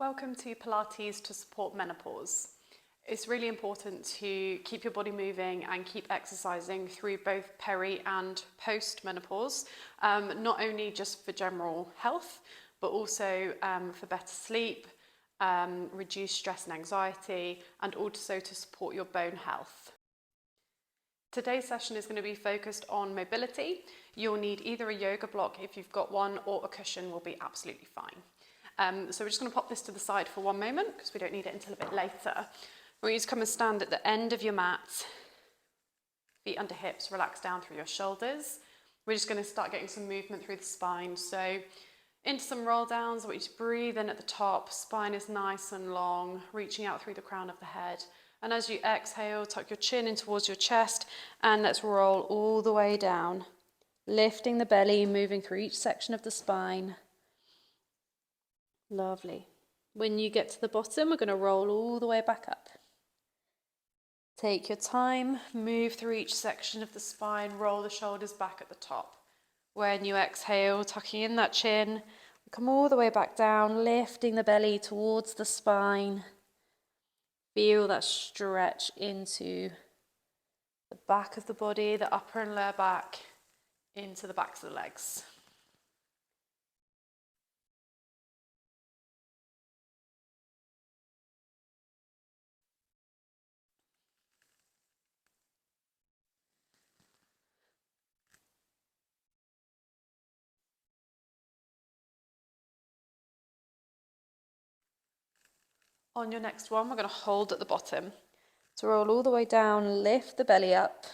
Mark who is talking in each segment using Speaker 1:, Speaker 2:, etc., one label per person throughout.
Speaker 1: Welcome to Pilates to support menopause. It's really important to keep your body moving and keep exercising through both peri and post-menopause, not only just for general health, but also for better sleep, reduce stress and anxiety, and also to support your bone health. Today's session is going to be focused on mobility. You'll need either a yoga block if you've got one, or a cushion will be absolutely fine. So we're just going to pop this to the side for one moment because we don't need it until a bit later. We're going to come and stand at the end of your mat, feet under hips, relax down through your shoulders. We're just going to start getting some movement through the spine. So into some roll downs, I want you to breathe in at the top, spine is nice and long, reaching out through the crown of the head. And as you exhale, tuck your chin in towards your chest and let's roll all the way down, lifting the belly, moving through each section of the spine. Lovely. When you get to the bottom, we're going to roll all the way back up. Take your time, move through each section of the spine, roll the shoulders back at the top. When you exhale, tucking in that chin, come all the way back down, lifting the belly towards the spine. Feel that stretch into the back of the body, the upper and lower back, into the backs of the legs. On your next one, we're going to hold at the bottom. So roll all the way down, lift the belly up.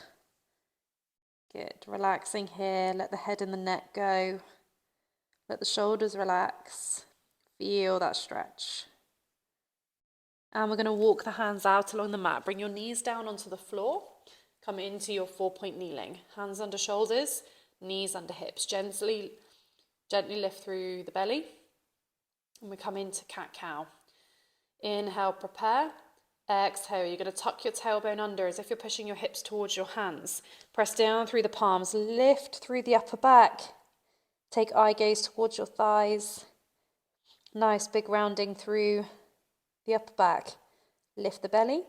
Speaker 1: Good, relaxing here, let the head and the neck go. Let the shoulders relax. Feel that stretch. And we're going to walk the hands out along the mat. Bring your knees down onto the floor. Come into your 4-point kneeling. Hands under shoulders, knees under hips. Gently lift through the belly. And we come into cat-cow. Inhale, prepare. Exhale, you're going to tuck your tailbone under as if you're pushing your hips towards your hands. Press down through the palms, lift through the upper back. Take eye gaze towards your thighs. Nice big rounding through the upper back. Lift the belly.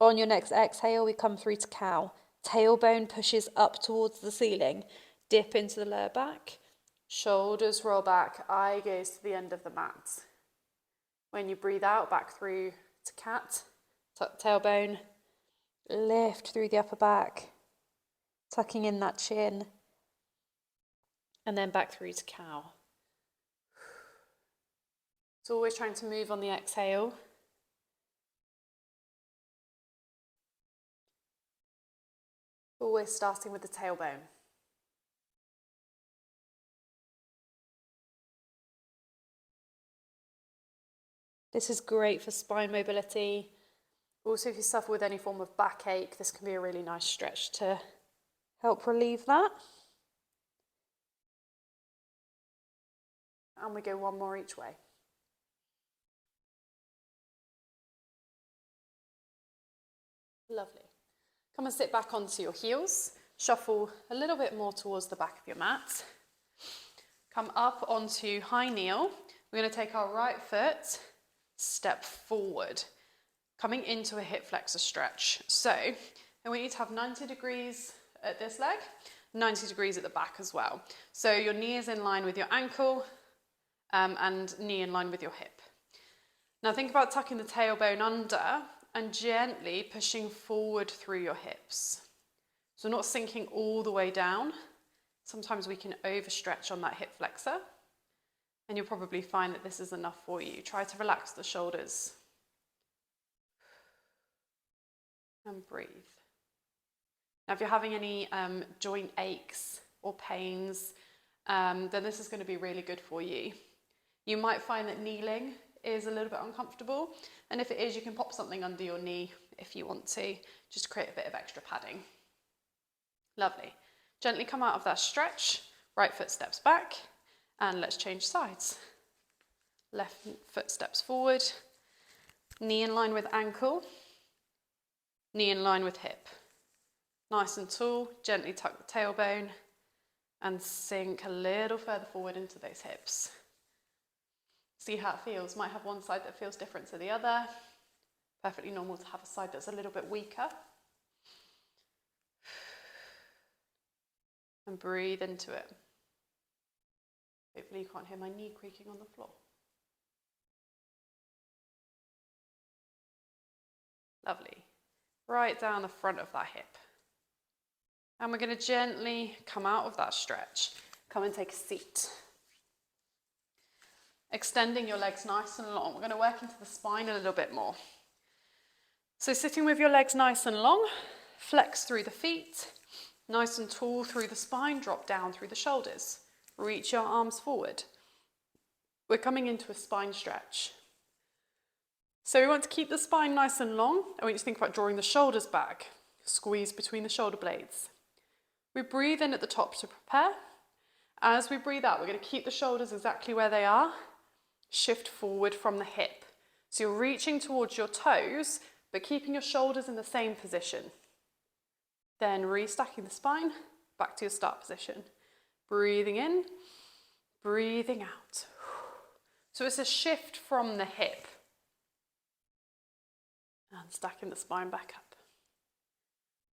Speaker 1: On your next exhale, we come through to cow. Tailbone pushes up towards the ceiling. Dip into the lower back. Shoulders roll back, eye gaze to the end of the mat. When you breathe out, back through to cat, tuck tailbone, lift through the upper back, tucking in that chin, and then back through to cow. So always trying to move on the exhale. Always starting with the tailbone. This is great for spine mobility. Also, if you suffer with any form of backache, this can be a really nice stretch to help relieve that. And we go one more each way. Lovely. Come and sit back onto your heels. Shuffle a little bit more towards the back of your mat. Come up onto high kneel. We're going to take our right foot, step forward, coming into a hip flexor stretch. So I want you to have 90 degrees at this leg, 90 degrees at the back as well. So your knee is in line with your ankle and knee in line with your hip. Now think about tucking the tailbone under and gently pushing forward through your hips. So not sinking all the way down. Sometimes we can overstretch on that hip flexor. And you'll probably find that this is enough for you. Try to relax the shoulders. And breathe. Now, if you're having any joint aches or pains, then this is going to be really good for you. You might find that kneeling is a little bit uncomfortable. And if it is, you can pop something under your knee if you want to, just to create a bit of extra padding. Lovely. Gently come out of that stretch. Right foot steps back. And let's change sides. Left foot steps forward, knee in line with ankle, knee in line with hip. Nice and tall, gently tuck the tailbone and sink a little further forward into those hips. See how it feels. Might have one side that feels different to the other. Perfectly normal to have a side that's a little bit weaker. And breathe into it. Hopefully you can't hear my knee creaking on the floor. Lovely. Right down the front of that hip. And we're going to gently come out of that stretch. Come and take a seat. Extending your legs nice and long. We're going to work into the spine a little bit more. So sitting with your legs nice and long, flex through the feet, nice and tall through the spine, drop down through the shoulders. Reach your arms forward. We're coming into a spine stretch. So we want to keep the spine nice and long. I want you to think about drawing the shoulders back. Squeeze between the shoulder blades. We breathe in at the top to prepare. As we breathe out, we're going to keep the shoulders exactly where they are. Shift forward from the hip. So you're reaching towards your toes, but keeping your shoulders in the same position. Then restacking the spine, back to your start position. Breathing in, breathing out. So it's a shift from the hip. And stacking the spine back up.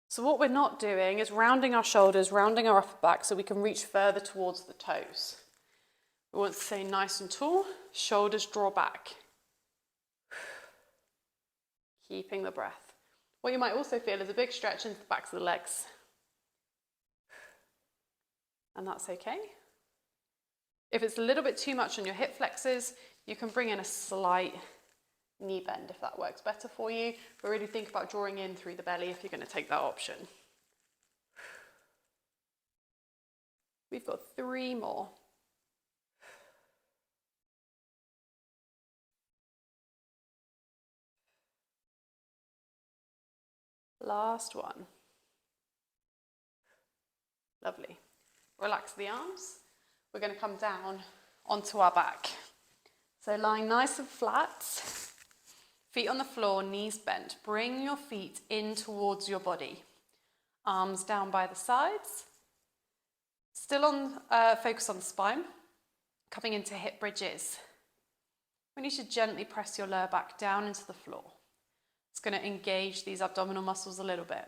Speaker 1: So what we're not doing is rounding our shoulders, rounding our upper back so we can reach further towards the toes. We want to stay nice and tall, shoulders draw back. Keeping the breath. What you might also feel is a big stretch into the backs of the legs. And that's okay. If it's a little bit too much on your hip flexors, you can bring in a slight knee bend if that works better for you. But really think about drawing in through the belly if you're going to take that option. We've got 3 more. Last one. Lovely. Relax the arms. We're going to come down onto our back. So lying nice and flat, feet on the floor, knees bent. Bring your feet in towards your body. Arms down by the sides. Still on, focus on the spine. Coming into hip bridges. We need to gently press your lower back down into the floor. It's going to engage these abdominal muscles a little bit.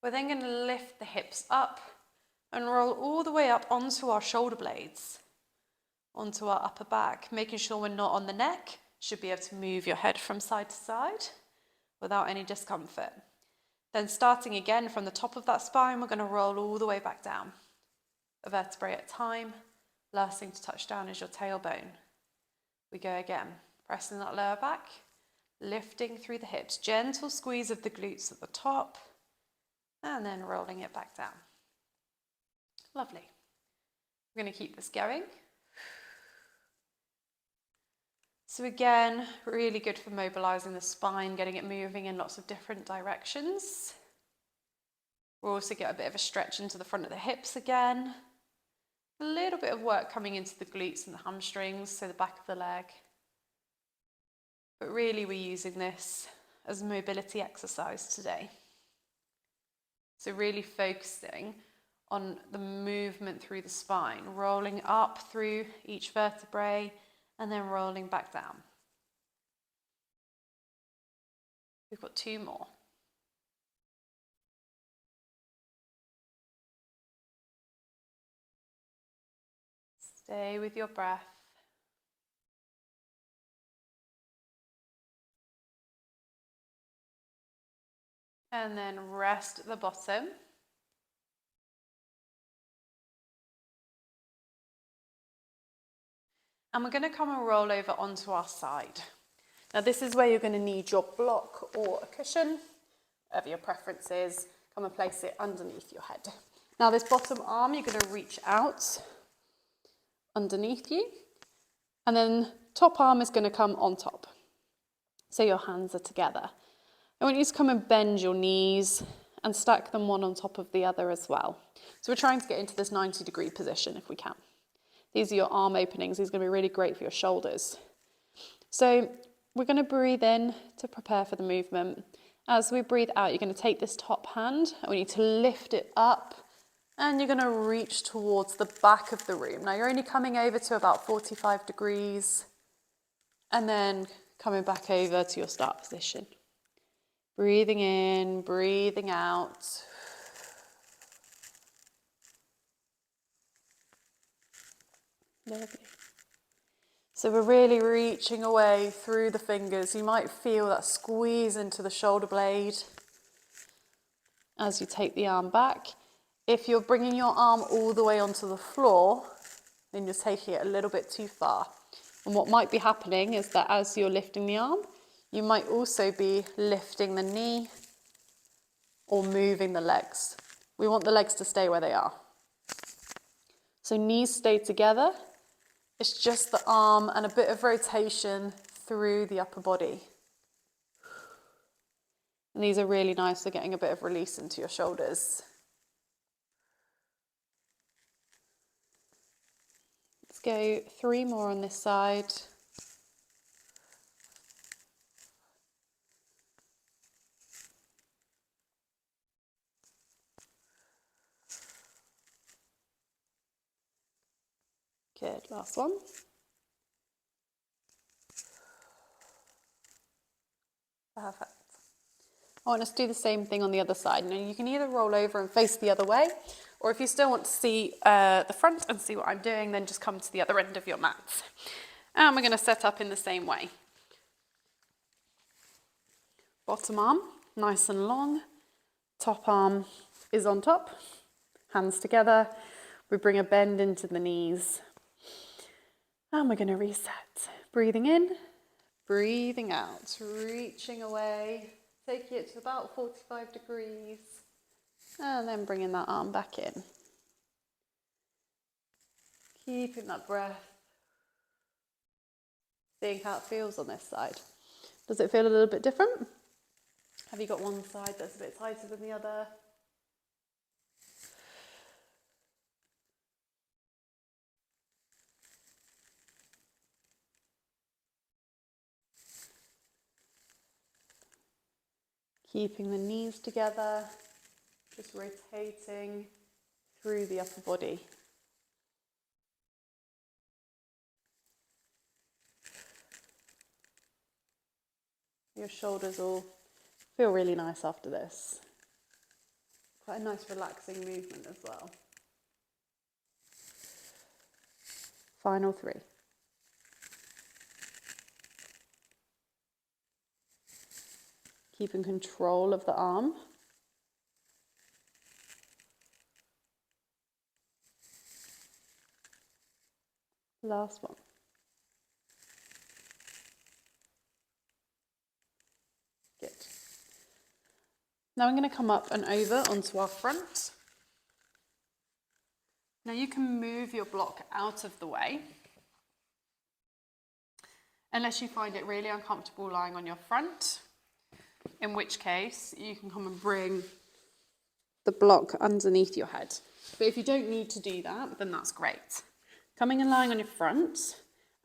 Speaker 1: We're then going to lift the hips up and roll all the way up onto our shoulder blades, onto our upper back, making sure we're not on the neck. Should be able to move your head from side to side without any discomfort. Then starting again from the top of that spine, we're going to roll all the way back down. A vertebrae at a time. Last thing to touch down is your tailbone. We go again, pressing that lower back, lifting through the hips, gentle squeeze of the glutes at the top, and then rolling it back down. Lovely. We're going to keep this going. So again, really good for mobilizing the spine, getting it moving in lots of different directions. We'll also get a bit of a stretch into the front of the hips again. A little bit of work coming into the glutes and the hamstrings, so the back of the leg. But really we're using this as a mobility exercise today. So really focusing on the movement through the spine, rolling up through each vertebrae and then rolling back down. We've got 2 more. Stay with your breath. And then rest at the bottom. And we're going to come and roll over onto our side. Now this is where you're going to need your block or a cushion, whatever your preference is. Come and place it underneath your head. Now this bottom arm, you're going to reach out underneath you. And then top arm is going to come on top. So your hands are together. I want you to come and bend your knees and stack them one on top of the other as well. So we're trying to get into this 90-degree position if we can. These are your arm openings. These are going to be really great for your shoulders. So we're going to breathe in to prepare for the movement. As we breathe out, you're going to take this top hand and we need to lift it up and you're going to reach towards the back of the room. Now you're only coming over to about 45 degrees. And then coming back over to your start position. Breathing in, breathing out. Lovely. So we're really reaching away through the fingers. You might feel that squeeze into the shoulder blade as you take the arm back. If you're bringing your arm all the way onto the floor, then you're taking it a little bit too far. And what might be happening is that as you're lifting the arm, you might also be lifting the knee or moving the legs. We want the legs to stay where they are. So knees stay together. It's just the arm and a bit of rotation through the upper body. And these are really nice for getting a bit of release into your shoulders. Let's go 3 more on this side. Good, last one. Perfect. I want us to do the same thing on the other side. Now you can either roll over and face the other way, or if you still want to see the front and see what I'm doing, then just come to the other end of your mat. And we're going to set up in the same way. Bottom arm, nice and long. Top arm is on top. Hands together. We bring a bend into the knees. And we're going to reset. Breathing in, breathing out, reaching away, taking it to about 45 degrees, and then bringing that arm back in. Keeping that breath. Seeing how it feels on this side. Does it feel a little bit different? Have you got one side that's a bit tighter than the other? Keeping the knees together, just rotating through the upper body. Your shoulders will feel really nice after this. Quite a nice relaxing movement as well. Final 3. Keeping control of the arm. Last one. Good. Now I'm going to come up and over onto our front. Now you can move your block out of the way, unless you find it really uncomfortable lying on your front, in which case you can come and bring the block underneath your head. But if you don't need to do that, then that's great. Coming and lying on your front,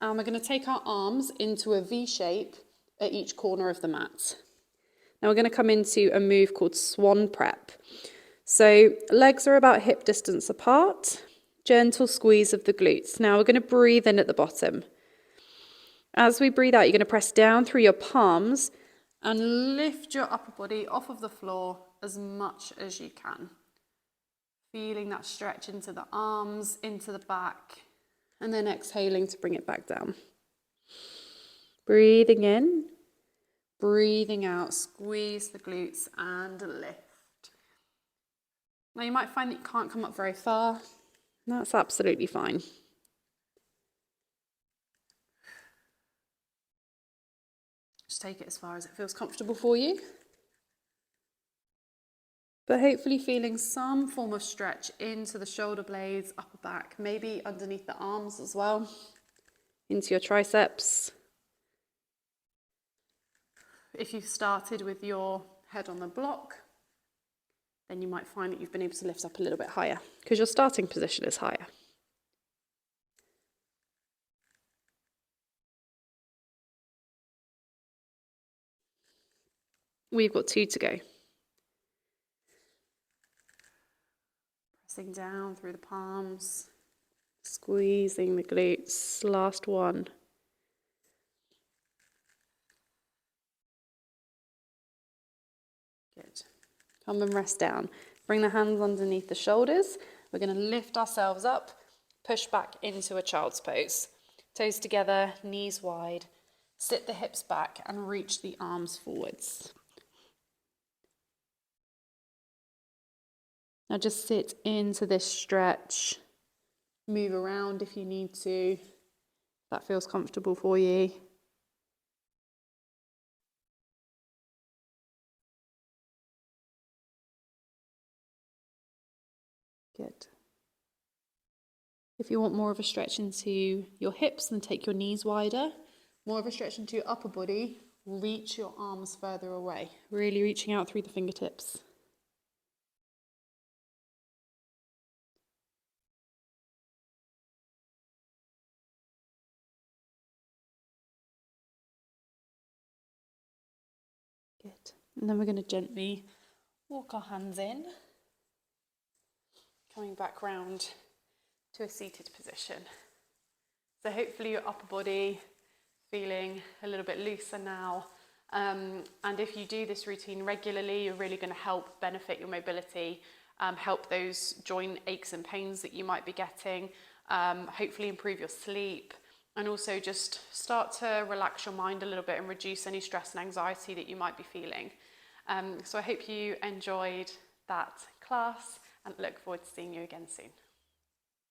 Speaker 1: and we're going to take our arms into a V shape at each corner of the mat. Now we're going to come into a move called swan prep. So legs are about hip distance apart, gentle squeeze of the glutes. Now we're going to breathe in at the bottom. As we breathe out, you're going to press down through your palms and lift your upper body off of the floor as much as you can. Feeling that stretch into the arms, into the back, and then exhaling to bring it back down. Breathing in, breathing out, squeeze the glutes and lift. Now you might find that you can't come up very far. That's absolutely fine. Just take it as far as it feels comfortable for you. But hopefully feeling some form of stretch into the shoulder blades, upper back, maybe underneath the arms as well, into your triceps. If you've started with your head on the block, then you might find that you've been able to lift up a little bit higher because your starting position is higher. We've got 2 to go. Pressing down through the palms, squeezing the glutes. Last one. Good. Come and rest down. Bring the hands underneath the shoulders. We're going to lift ourselves up, push back into a child's pose. Toes together, knees wide. Sit the hips back and reach the arms forwards. Now just sit into this stretch. Move around if you need to, if that feels comfortable for you. Good. If you want more of a stretch into your hips, then take your knees wider. More of a stretch into your upper body, reach your arms further away, really reaching out through the fingertips. Good. And then we're going to gently walk our hands in, coming back round to a seated position. So hopefully your upper body feeling a little bit looser now. And if you do this routine regularly, you're really going to help benefit your mobility, help those joint aches and pains that you might be getting, hopefully improve your sleep, and also just start to relax your mind a little bit and reduce any stress and anxiety that you might be feeling. So I hope you enjoyed that class and look forward to seeing you again soon.